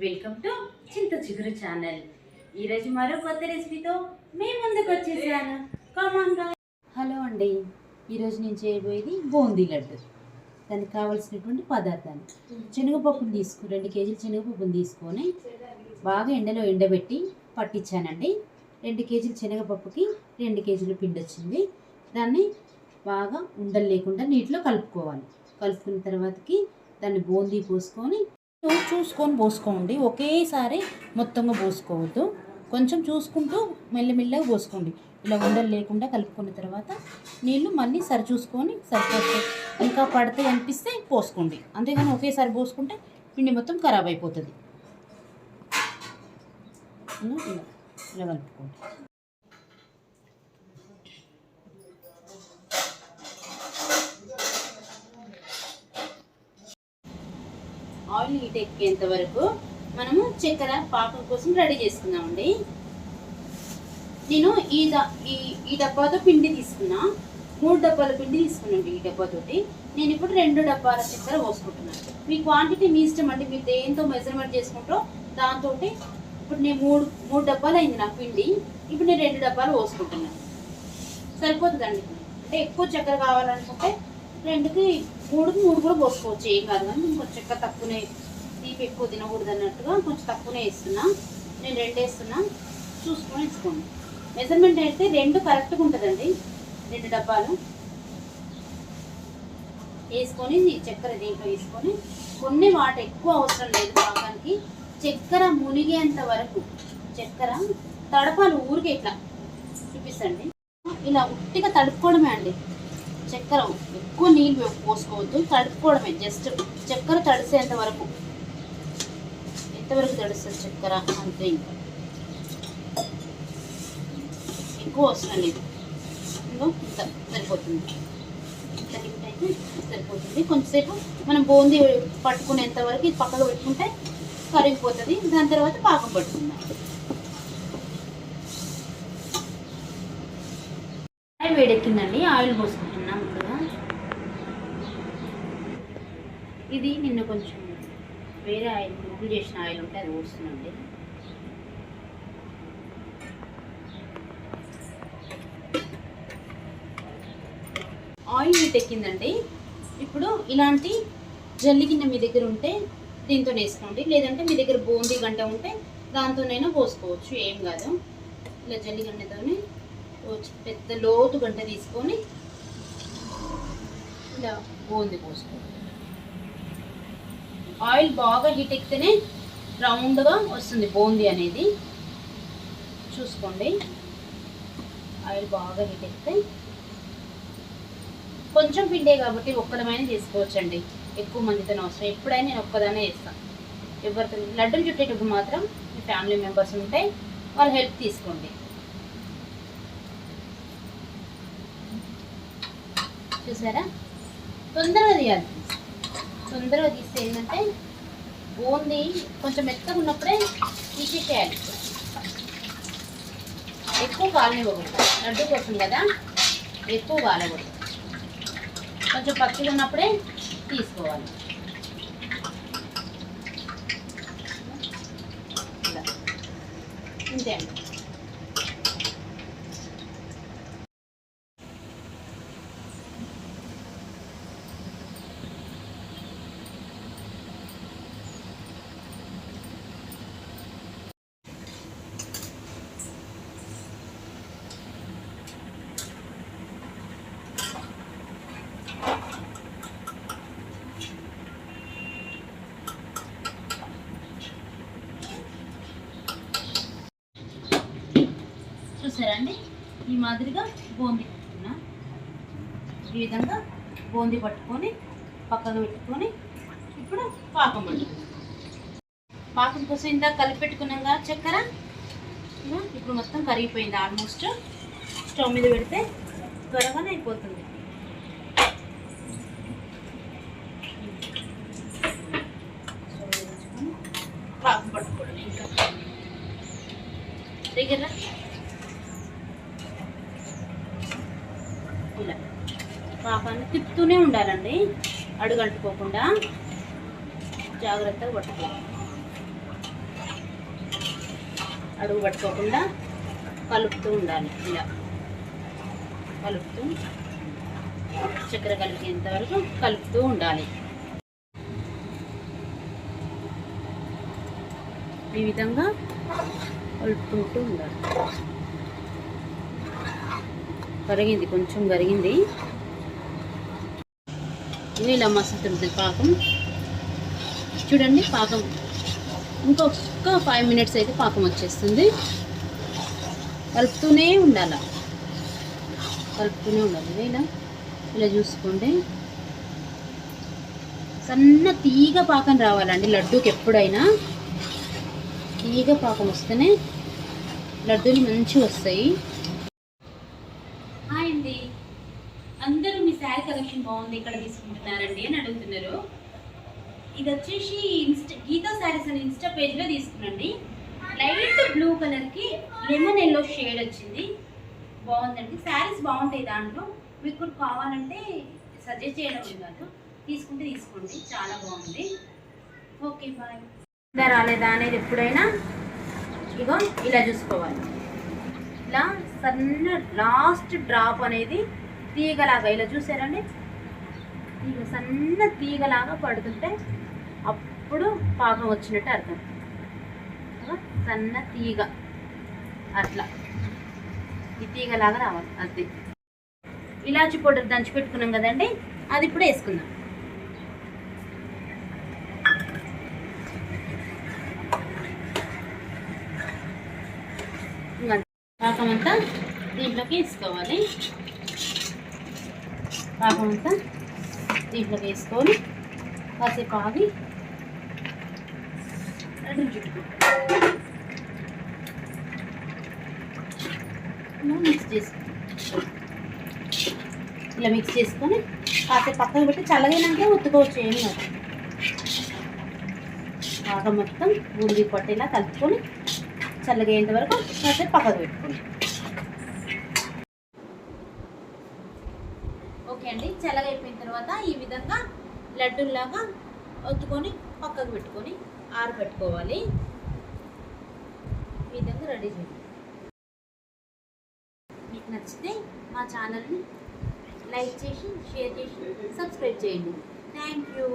Welcome to చింత చిగురు channel. ఈరోజు మరో కొత్త రెసిపీతో మీ ముందుకు వచ్చేసాను. కామన్ గా హలో అండి. ఈరోజు నేను చేయబోయేది బూందీ లడ్డు. దానికి కావాల్సినటువంటి పదార్థాలు: శనగపప్పును 2 కేజీలు శనగపప్పును తీసుకొని బాగా ఎండలో ఎండబెట్టి పట్టించానండి. 2 కేజీల శనగపప్పుకి 2 కేజీల పిండి వచ్చింది. దాన్ని బాగా ఉండలు లేకుండా నీటిలో కలుపుకోవాలి. కలుపుకున్న తర్వాతకి దాన్ని బూందీ పోసుకొని చూసుకొని పోసుకోండి. ఒకేసారి మొత్తంగా పోసుకోవద్దు, కొంచెం చూసుకుంటూ మెల్లమెల్లగా పోసుకోండి. ఇలా ఉండలు లేకుండా కలుపుకున్న తర్వాత నీళ్ళు మళ్ళీ చూసుకొని సరిపోతే ఇంకా పడితే అనిపిస్తే పోసుకోండి. అంతేగాని ఒకేసారి పోసుకుంటే పిండి మొత్తం ఖరాబ్ అయిపోతుంది. ఇలా కలుపుకోండి. ఆయిల్ హీట్ ఎక్కేంత వరకు మనము చక్కెర పాకం కోసం రెడీ చేసుకుందామండి. నేను ఈ డబ్బాతో పిండి తీసుకున్నా. 3 డబ్బాల పిండి తీసుకున్నాండి. ఈ డబ్బాతోటి నేను ఇప్పుడు 2 డబ్బాల చక్కెర పోసుకుంటున్నాను. మీ క్వాంటిటీ మీ ఇష్టం అండి. మీరు దేంతో మెజర్మెంట్ చేసుకుంటారో దాంతో. ఇప్పుడు నేను 3 డబ్బాలు అయింది నా పిండి. ఇప్పుడు నేను 2 డబ్బాలు పోసుకుంటున్నాను. సరిపోతుందండి. అంటే ఎక్కువ చక్కెర కావాలనుకుంటే 2కి 3కి 3 కూడా పోసుకోవచ్చు, ఏం కాదు. కానీ కొంచెం చక్కెర తక్కువనే, తీపి ఎక్కువ తినకూడదు అన్నట్టుగా కొంచెం తక్కువనే వేస్తున్నా. నేను 2 వేస్తున్నా, చూసుకొని వేసుకోండి. మెజర్మెంట్ అయితే 2 కరెక్ట్గా ఉంటుందండి. 2 డబ్బాలు వేసుకొని చక్కెర దీంట్లో వేసుకొని కొన్ని వాటర్ ఎక్కువ అవసరం లేదు పాకానికి. చక్కెర మునిగేంత వరకు చక్కెర తడపాలి. ఊరికే ఇట్లా చూపిస్తండి. ఇలా ఉట్టిగా తడుపుకోవడమే అండి. చక్కెర ఎక్కువ నీళ్ళు పోసుకోవద్దు, తడుపుకోవడమే. జస్ట్ చక్కెర తడిసేంత వరకు. ఎంతవరకు తడుస్తుంది చక్కెర అంతే. ఇంకా ఎక్కువ అవసరం లేదు. ఇంత సరిపోతుంది. ఇంత లిమిట్ అయితే సరిపోతుంది. కొంచెంసేపు మనం బూందీ పట్టుకునేంత వరకు ఇది పక్కగా పెట్టుకుంటే కరిగిపోతుంది. దాని తర్వాత పాకం పట్టుకుందాం. ఆయిల్ వేడెక్కిందండి. ఆయిల్ పోసుకుంటున్నాం. ముందుగా ఇది నిన్న కొంచెం వేరే ఆయిల్, నువ్వులు చేసిన ఆయిల్ ఉంటే అది పోస్తుందండి. Oil heat ఎక్కిందండి. ఇప్పుడు ఇలాంటి జల్లి గిన్నె మీ దగ్గర ఉంటే దీంతో వేసుకోండి. లేదంటే మీ దగ్గర బూందీ గంట ఉంటే దాంతోనైనా పోసుకోవచ్చు, ఏం కాదు. ఇలా జల్లి గంటతోనే పెద్ద లోతు గంట తీసుకొని ఇలా బూందీ పోసుకోండి. ఆయిల్ బాగా హీట్ ఎక్కితేనే రౌండ్గా వస్తుంది బూందీ అనేది. చూసుకోండి. ఆయిల్ బాగా హీట్ ఎక్కితే కొంచెం పిండే కాబట్టి ఒక్కదమైనా చేసుకోవచ్చండి. ఎక్కువ మందితో అవసరం. ఎప్పుడైనా నేను ఒక్కదానే చేస్తాను. ఎవరితో లడ్డూలు చుట్టేటప్పుడు మాత్రం మీ ఫ్యామిలీ మెంబర్స్ ఉంటే వాళ్ళ హెల్ప్ తీసుకోండి. చూసారా, తొందరగా తీయాలి. తొందరగా తీస్తే ఏంటంటే బూందీ కొంచెం మెత్తగా ఉన్నప్పుడే తీసేయాలి. ఎక్కువ కాలనివ్వకూడదు. లడ్డు కోసం కదా, ఎక్కువ కాలకూడదు. కొంచెం పచ్చిగా ఉన్నప్పుడే తీసుకోవాలి. ఇలా ఇంతే అండి. చూసారా అండి, ఈ మాదిరిగా బూందీ పట్టుకున్నా. ఈ విధంగా బూందీ పట్టుకొని పక్కకు పెట్టుకొని ఇప్పుడు పాకం పట్టుకున్నాం. పాకం కోసం ఇందాక కలిపి పెట్టుకున్నాం చక్కెర. ఇప్పుడు మొత్తం కరిగిపోయింది ఆల్మోస్ట్. స్టవ్ మీద పెడితే త్వరగానే అయిపోతుంది. పాకం పట్టుకోవడం ఇంకా దగ్గర ఇలా పాకాన్ని తిప్పుతూనే ఉండాలండి, అడుగంటుకోకుండా జాగ్రత్తగా పట్టుకోవాలి. అడుగు పట్టుకోకుండా కలుపుతూ ఉండాలి. ఇలా కలుపుతూ చక్కెర కలిపేంత వరకు కలుపుతూ ఉండాలి. ఈ విధంగా కలుపుకుంటూ ఉండాలి. కరిగింది, కొంచెం కరిగింది. ఇలా మసులుతుంది పాకం. చూడండి పాకం ఇంకొక 5 మినిట్స్ అయితే పాకం వచ్చేస్తుంది. కలుపుతూనే ఉండాలి. ఇలా చూసుకోండి. సన్న తీగ పాకం రావాలండి లడ్డూకి. ఎప్పుడైనా తీగ పాకం వస్తేనే లడ్డూలు మంచిగా వస్తాయి. హాయ్ అండి, అందరూ మీ శారీ కలెక్షన్ బాగుంది, ఇక్కడ తీసుకుంటున్నారండి అని అడుగుతున్నారు. ఇది వచ్చేసి గీతా శారీస్ అని ఇన్స్టా పేజ్లో తీసుకున్నాండి. లైట్ బ్లూ కలర్కి లెమన్ ఎల్లో షేడ్ వచ్చింది. బాగుందండి. శారీస్ బాగుంటాయి దాంట్లో. మీకు కావాలంటే సజెస్ట్ చేయడం కాదు, తీసుకుంటే తీసుకోండి, చాలా బాగుంది. Okay bye. రాలేదా అనేది ఎప్పుడైనా ఇగో ఇలా చూసుకోవాలి. ఇలా సన్న లాస్ట్ డ్రాప్ అనేది తీగలాగా ఇలా చూసారండి, తీగ సన్న తీగలాగా పడుతుంటే అప్పుడు పాకం వచ్చినట్టు అర్థం. సన్న తీగ అట్లా ఈ తీగలాగా రావాలి. అది ఇలాచి పౌడర్ దంచి పెట్టుకున్నాం కదండి, అది ఇప్పుడు వేసుకుందాం. పాకం అంతా దీంట్లోకి వేసుకోవాలి. పాకం అంతా దీంట్లోకి వేసుకొని కాసేపు ఆగి మిక్స్ చేసుకోండి. ఇలా మిక్స్ చేసుకొని కాసేపు పక్కన పెట్టి చల్లగైనాక ఉత్తుకోవచ్చు. ఏమి కాదు. బాగా మొత్తం బూందీ పట్టేలా కలుపుకొని చల్లగయ్యేంత వరకు కాసేపు పక్కకు పెట్టుకోండి. ఓకే అండి, చల్లగా అయిపోయిన తర్వాత ఈ విధంగా లడ్డూలాగా ఒత్తుకొని పక్కకు పెట్టుకొని ఆరబెట్టుకోవాలి. ఈ విధంగా రెడీ చేయండి. మీకు నచ్చితే మా ఛానల్ని లైక్ చేసి, షేర్ చేసి, సబ్స్క్రైబ్ చేయండి. Thank you.